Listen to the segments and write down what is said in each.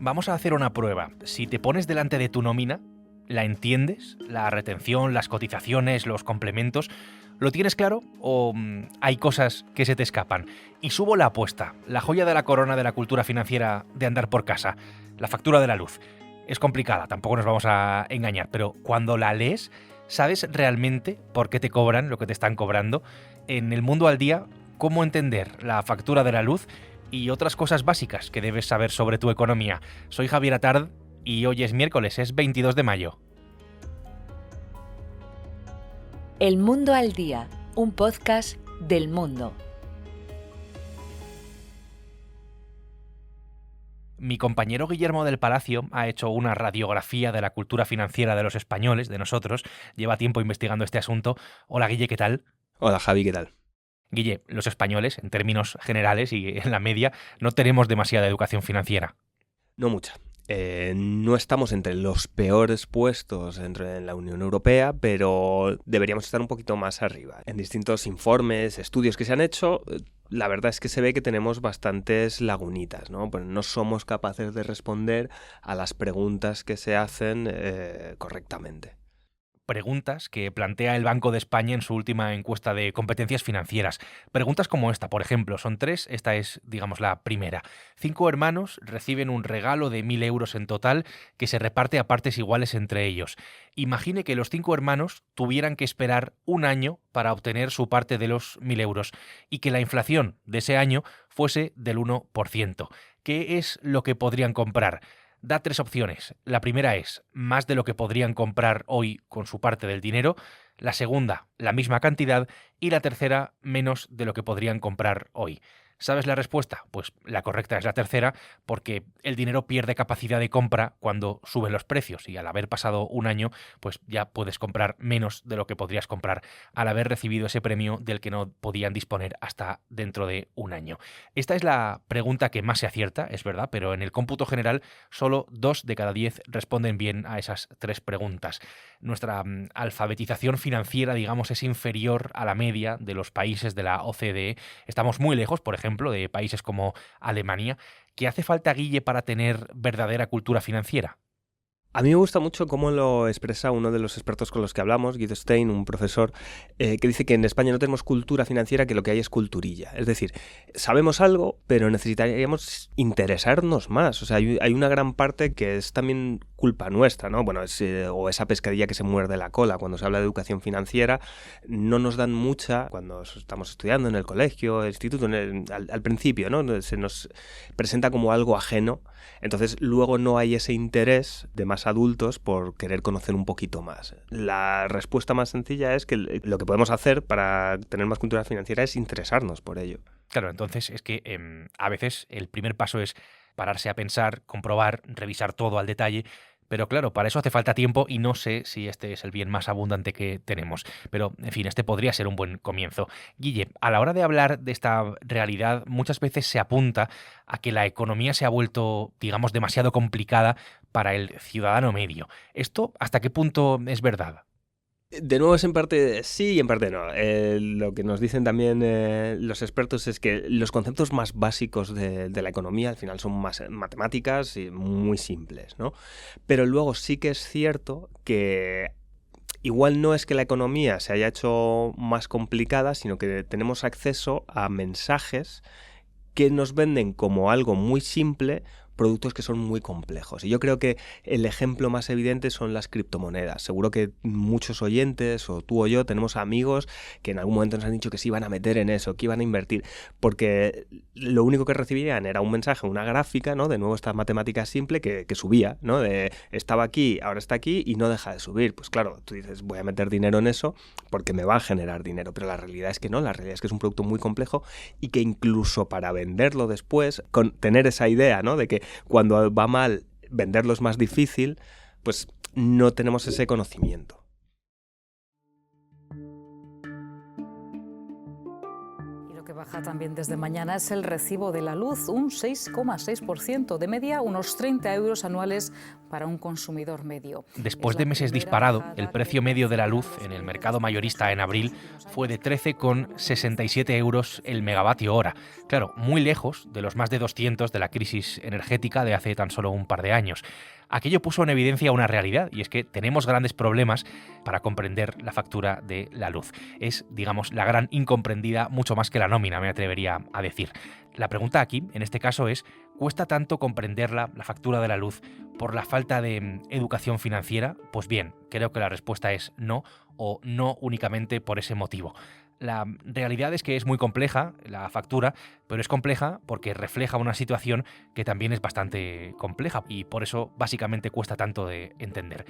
Vamos a hacer una prueba. Si te pones delante de tu nómina, ¿la entiendes? ¿La retención, las cotizaciones, los complementos? ¿Lo tienes claro o hay cosas que se te escapan? Y subo la apuesta, la joya de la corona de la cultura financiera de andar por casa, la factura de la luz. Es complicada, tampoco nos vamos a engañar, pero cuando la lees, ¿sabes realmente por qué te cobran lo que te están cobrando? En el mundo al día, ¿cómo entender la factura de la luz y otras cosas básicas que debes saber sobre tu economía? Soy Javier Atard y hoy es miércoles, es 22 de mayo. El Mundo al Día, un podcast del Mundo. Mi compañero Guillermo del Palacio ha hecho una radiografía de la cultura financiera de los españoles, de nosotros. Lleva tiempo investigando este asunto. Hola, Guille, ¿qué tal? Hola, Javi, ¿qué tal? Guille, los españoles, en términos generales y en la media, no tenemos demasiada educación financiera. No mucha. No estamos entre los peores puestos en la Unión Europea, pero deberíamos estar un poquito más arriba. En distintos informes, estudios que se han hecho, la verdad es que se ve que tenemos bastantes lagunitas, ¿no? Pues no somos capaces de responder a las preguntas que se hacen correctamente. Preguntas que plantea el Banco de España en su última encuesta de competencias financieras. Preguntas como esta, por ejemplo, son 3, esta es, digamos, la primera. 5 hermanos reciben un regalo de 1.000 euros en total que se reparte a partes iguales entre ellos. Imagine que los 5 hermanos tuvieran que esperar un año para obtener su parte de los 1.000 euros y que la inflación de ese año fuese del 1%. ¿Qué es lo que podrían comprar? Da 3 opciones. La primera es más de lo que podrían comprar hoy con su parte del dinero. La segunda, la misma cantidad. Y la tercera, menos de lo que podrían comprar hoy. ¿Sabes la respuesta? Pues la correcta es la tercera, porque el dinero pierde capacidad de compra cuando suben los precios y al haber pasado un año, pues ya puedes comprar menos de lo que podrías comprar al haber recibido ese premio del que no podían disponer hasta dentro de un año. Esta es la pregunta que más se acierta, es verdad, pero en el cómputo general solo 2 de cada 10 responden bien a esas 3 preguntas. Nuestra alfabetización financiera, digamos, es inferior a la media de los países de la OCDE. Estamos muy lejos, por ejemplo, de países como Alemania. ¿Qué hace falta, Guille, para tener verdadera cultura financiera? A mí me gusta mucho cómo lo expresa uno de los expertos con los que hablamos, Guido Stein, un profesor, que dice que en España no tenemos cultura financiera, que lo que hay es culturilla. Es decir, sabemos algo, pero necesitaríamos interesarnos más. O sea, hay una gran parte que es también culpa nuestra, ¿no? Bueno, o esa pescadilla que se muerde la cola. Cuando se habla de educación financiera, no nos dan mucha cuando estamos estudiando en el colegio, el instituto, al principio, ¿no? Se nos presenta como algo ajeno. Entonces, luego no hay ese interés de más adultos por querer conocer un poquito más. La respuesta más sencilla es que lo que podemos hacer para tener más cultura financiera es interesarnos por ello. Claro, entonces es que a veces el primer paso es pararse a pensar, comprobar, revisar todo al detalle. Pero claro, para eso hace falta tiempo y no sé si este es el bien más abundante que tenemos. Pero, en fin, este podría ser un buen comienzo. Guille, a la hora de hablar de esta realidad, muchas veces se apunta a que la economía se ha vuelto, digamos, demasiado complicada para el ciudadano medio. ¿Esto hasta qué punto es verdad? De nuevo es en parte sí y en parte no. Lo que nos dicen también los expertos es que los conceptos más básicos de la economía al final son más matemáticas y muy simples, ¿no? Pero luego sí que es cierto que igual no es que la economía se haya hecho más complicada, sino que tenemos acceso a mensajes que nos venden como algo muy simple productos que son muy complejos. Y yo creo que el ejemplo más evidente son las criptomonedas. Seguro que muchos oyentes, o tú o yo, tenemos amigos que en algún momento nos han dicho que se iban a meter en eso, que iban a invertir, porque lo único que recibían era un mensaje, una gráfica, ¿no? De nuevo esta matemática simple que subía, ¿no? De estaba aquí, ahora está aquí y no deja de subir. Pues claro, tú dices, voy a meter dinero en eso porque me va a generar dinero, pero la realidad es que no, la realidad es que es un producto muy complejo y que incluso para venderlo después, con tener esa idea, ¿no? De que cuando va mal venderlo es más difícil, pues no tenemos ese conocimiento. baja también desde mañana es el recibo de la luz, un 6,6%, de media unos 30 euros anuales para un consumidor medio. Después de meses disparado, el precio medio de la luz en el mercado mayorista en abril fue de 13,67 euros el megavatio hora. Claro, muy lejos de los más de 200 de la crisis energética de hace tan solo un par de años. Aquello puso en evidencia una realidad, y es que tenemos grandes problemas para comprender la factura de la luz. Es, digamos, la gran incomprendida, mucho más que la nómina, me atrevería a decir. La pregunta aquí, en este caso, es: ¿cuesta tanto comprenderla, la factura de la luz, por la falta de educación financiera? Pues bien, creo que la respuesta es no, o no únicamente por ese motivo. La realidad es que es muy compleja la factura, pero es compleja porque refleja una situación que también es bastante compleja y por eso básicamente cuesta tanto de entender.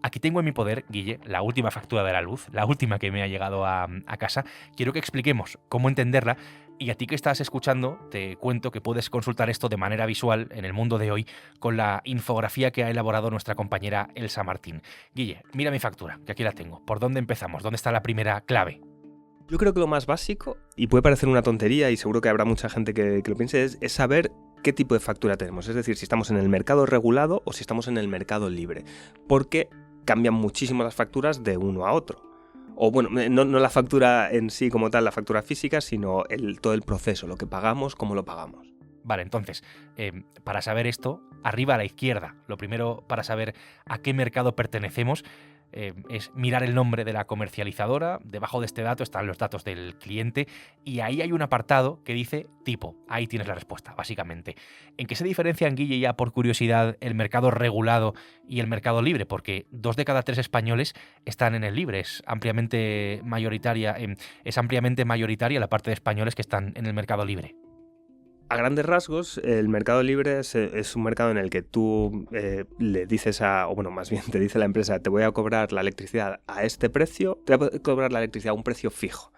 Aquí tengo en mi poder, Guille, la última factura de la luz, la última que me ha llegado a casa. Quiero que expliquemos cómo entenderla, y a ti que estás escuchando te cuento que puedes consultar esto de manera visual en el mundo de hoy con la infografía que ha elaborado nuestra compañera Elsa Martín. Guille, mira mi factura, que aquí la tengo. ¿Por dónde empezamos? ¿Dónde está la primera clave? Yo creo que lo más básico, y puede parecer una tontería y seguro que habrá mucha gente que lo piense, es saber qué tipo de factura tenemos. Es decir, si estamos en el mercado regulado o si estamos en el mercado libre. Porque cambian muchísimo las facturas de uno a otro. O bueno, no la factura en sí como tal, la factura física, sino todo el proceso, lo que pagamos, cómo lo pagamos. Vale, entonces, para saber esto, arriba a la izquierda, lo primero para saber a qué mercado pertenecemos es mirar el nombre de la comercializadora. Debajo de este dato están los datos del cliente y ahí hay un apartado que dice tipo. Ahí tienes la respuesta, básicamente. ¿En qué se diferencian, Guille, ya por curiosidad, el mercado regulado y el mercado libre? Porque 2 de cada 3 españoles están en el libre. Es ampliamente mayoritaria la parte de españoles que están en el mercado libre. A grandes rasgos, el mercado libre es un mercado en el que tú le dices o bueno, más bien te dice la empresa: te voy a cobrar la electricidad a este precio, te voy a cobrar la electricidad a un precio fijo.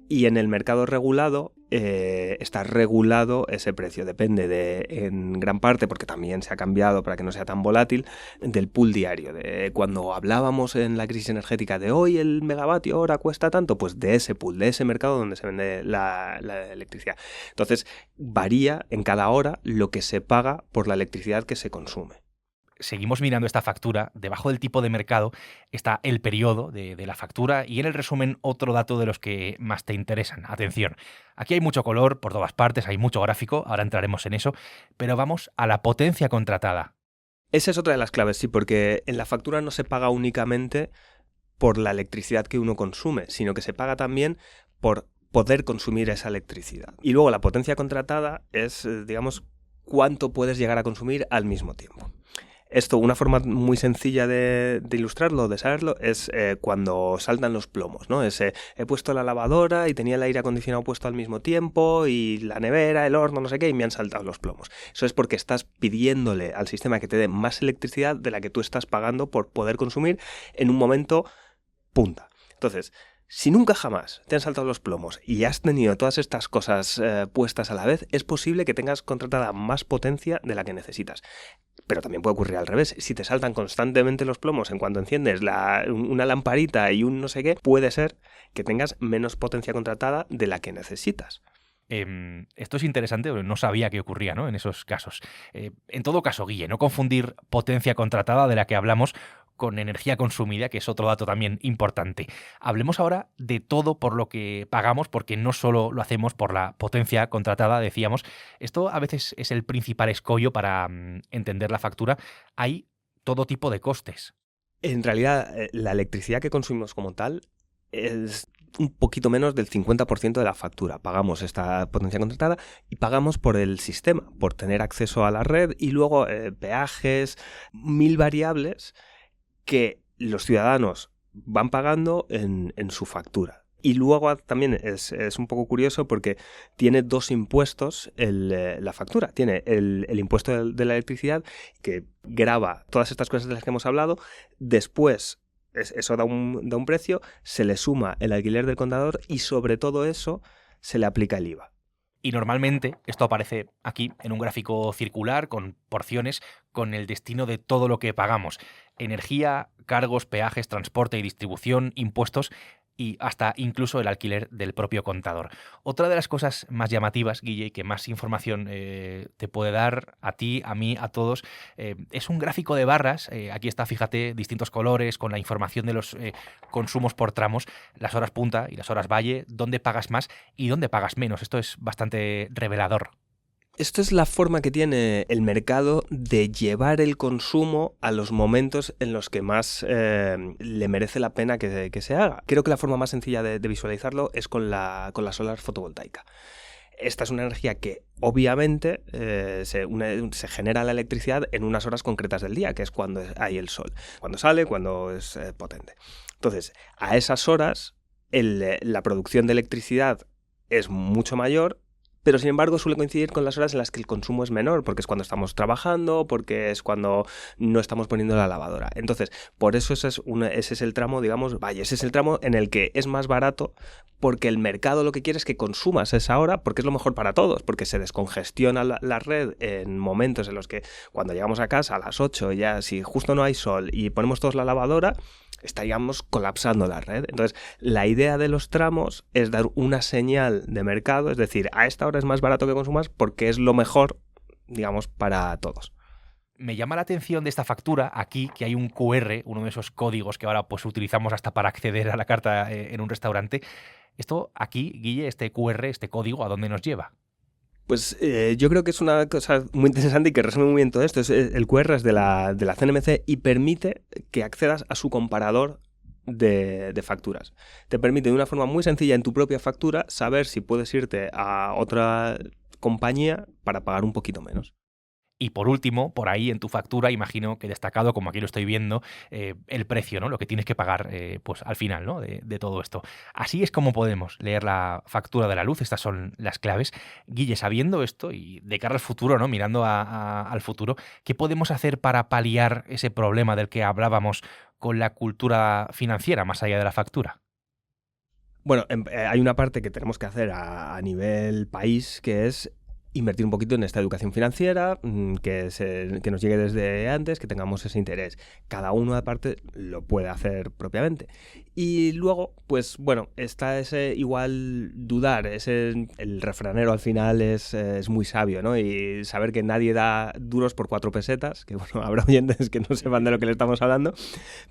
Y en el mercado regulado está regulado ese precio. Depende en gran parte, porque también se ha cambiado para que no sea tan volátil, del pool diario. De cuando hablábamos en la crisis energética de hoy el megavatio hora cuesta tanto, pues de ese pool, de ese mercado donde se vende la electricidad. Entonces varía en cada hora lo que se paga por la electricidad que se consume. Seguimos mirando esta factura. Debajo del tipo de mercado está el periodo de la factura y en el resumen otro dato de los que más te interesan. Atención, aquí hay mucho color por todas partes, hay mucho gráfico, ahora entraremos en eso, pero vamos a la potencia contratada. Esa es otra de las claves, sí, porque en la factura no se paga únicamente por la electricidad que uno consume, sino que se paga también por poder consumir esa electricidad. Y luego la potencia contratada es, digamos, cuánto puedes llegar a consumir al mismo tiempo. Esto, una forma muy sencilla de ilustrarlo, de saberlo, es cuando saltan los plomos, ¿no? He puesto la lavadora y tenía el aire acondicionado puesto al mismo tiempo y la nevera, el horno, no sé qué, y me han saltado los plomos. Eso es porque estás pidiéndole al sistema que te dé más electricidad de la que tú estás pagando por poder consumir en un momento punta. Entonces, si nunca jamás te han saltado los plomos y has tenido todas estas cosas puestas a la vez, es posible que tengas contratada más potencia de la que necesitas. Pero también puede ocurrir al revés. Si te saltan constantemente los plomos en cuanto enciendes una lamparita y un no sé qué, puede ser que tengas menos potencia contratada de la que necesitas. Esto es interesante, no sabía que ocurría, ¿no?, en esos casos. En todo caso, Guille, no confundir potencia contratada, de la que hablamos, con energía consumida, que es otro dato también importante. Hablemos ahora de todo por lo que pagamos, porque no solo lo hacemos por la potencia contratada, decíamos. Esto a veces es el principal escollo para entender la factura. Hay todo tipo de costes. En realidad, la electricidad que consumimos como tal es un poquito menos del 50% de la factura. Pagamos esta potencia contratada y pagamos por el sistema, por tener acceso a la red y luego peajes, 1000 variables que los ciudadanos van pagando en su factura. Y luego también es un poco curioso porque tiene 2 impuestos la factura. Tiene el impuesto de la electricidad, que grava todas estas cosas de las que hemos hablado. Después, eso da un precio, se le suma el alquiler del contador y sobre todo eso se le aplica el IVA. Y normalmente esto aparece aquí en un gráfico circular con porciones con el destino de todo lo que pagamos. Energía, cargos, peajes, transporte y distribución, impuestos. y hasta incluso el alquiler del propio contador. Otra de las cosas más llamativas, Guille, y que más información te puede dar a ti, a mí, a todos, es un gráfico de barras. Aquí está, fíjate, distintos colores con la información de los consumos por tramos, las horas punta y las horas valle, dónde pagas más y dónde pagas menos. Esto es bastante revelador. Esto es la forma que tiene el mercado de llevar el consumo a los momentos en los que más le merece la pena que se haga. Creo que la forma más sencilla de visualizarlo es con la solar fotovoltaica. Esta es una energía que obviamente se genera la electricidad en unas horas concretas del día, que es cuando hay el sol, cuando sale, cuando es potente. Entonces, a esas horas la producción de electricidad es mucho mayor, pero sin embargo suele coincidir con las horas en las que el consumo es menor, porque es cuando estamos trabajando, porque es cuando no estamos poniendo la lavadora. Entonces, por eso ese es el tramo, digamos, ese es el tramo en el que es más barato, porque el mercado lo que quiere es que consumas esa hora, porque es lo mejor para todos, porque se descongestiona la red en momentos en los que cuando llegamos a casa a las 8, ya si justo no hay sol y ponemos todos la lavadora, estaríamos colapsando la red. Entonces, la idea de los tramos es dar una señal de mercado, es decir, a esta hora es más barato que consumas porque es lo mejor, digamos, para todos. Me llama la atención de esta factura aquí que hay un QR, uno de esos códigos que ahora pues utilizamos hasta para acceder a la carta en un restaurante. Esto aquí, Guille, este QR, este código, ¿a dónde nos lleva? Pues yo creo que es una cosa muy interesante y que resume muy bien todo esto. El QR es de la CNMC y permite que accedas a su comparador de facturas. Te permite de una forma muy sencilla en tu propia factura saber si puedes irte a otra compañía para pagar un poquito menos. Y por último, por ahí en tu factura, imagino que destacado, como aquí lo estoy viendo, el precio, ¿no? Lo que tienes que pagar pues al final, ¿no? de todo esto. Así es como podemos leer la factura de la luz. Estas son las claves. Guille, sabiendo esto y de cara al futuro, ¿no? Mirando al futuro, ¿qué podemos hacer para paliar ese problema del que hablábamos con la cultura financiera más allá de la factura? Bueno, hay una parte que tenemos que hacer a nivel país, que es invertir un poquito en esta educación financiera, que nos llegue desde antes, que tengamos ese interés. Cada uno aparte lo puede hacer propiamente. Y luego, pues bueno, está ese igual dudar, el refranero al final es muy sabio, ¿no? Y saber que nadie da duros por 4 pesetas, que bueno, habrá oyentes que no sepan de lo que le estamos hablando,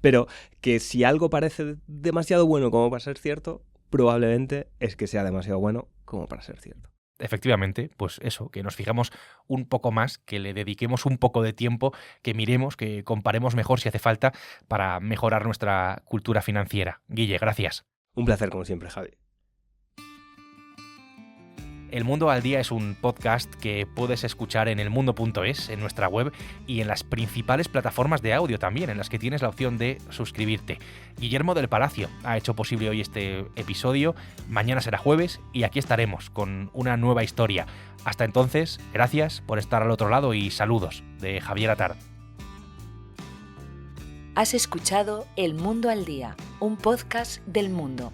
pero que si algo parece demasiado bueno como para ser cierto, probablemente es que sea demasiado bueno como para ser cierto. Efectivamente, pues eso, que nos fijamos un poco más, que le dediquemos un poco de tiempo, que miremos, que comparemos mejor si hace falta para mejorar nuestra cultura financiera. Guille, gracias. Un placer como siempre, Javi. El Mundo al Día es un podcast que puedes escuchar en elmundo.es, en nuestra web y en las principales plataformas de audio también, en las que tienes la opción de suscribirte. Guillermo del Palacio ha hecho posible hoy este episodio. Mañana será jueves y aquí estaremos con una nueva historia. Hasta entonces, gracias por estar al otro lado y saludos de Javier Atard. Has escuchado El Mundo al Día, un podcast del Mundo.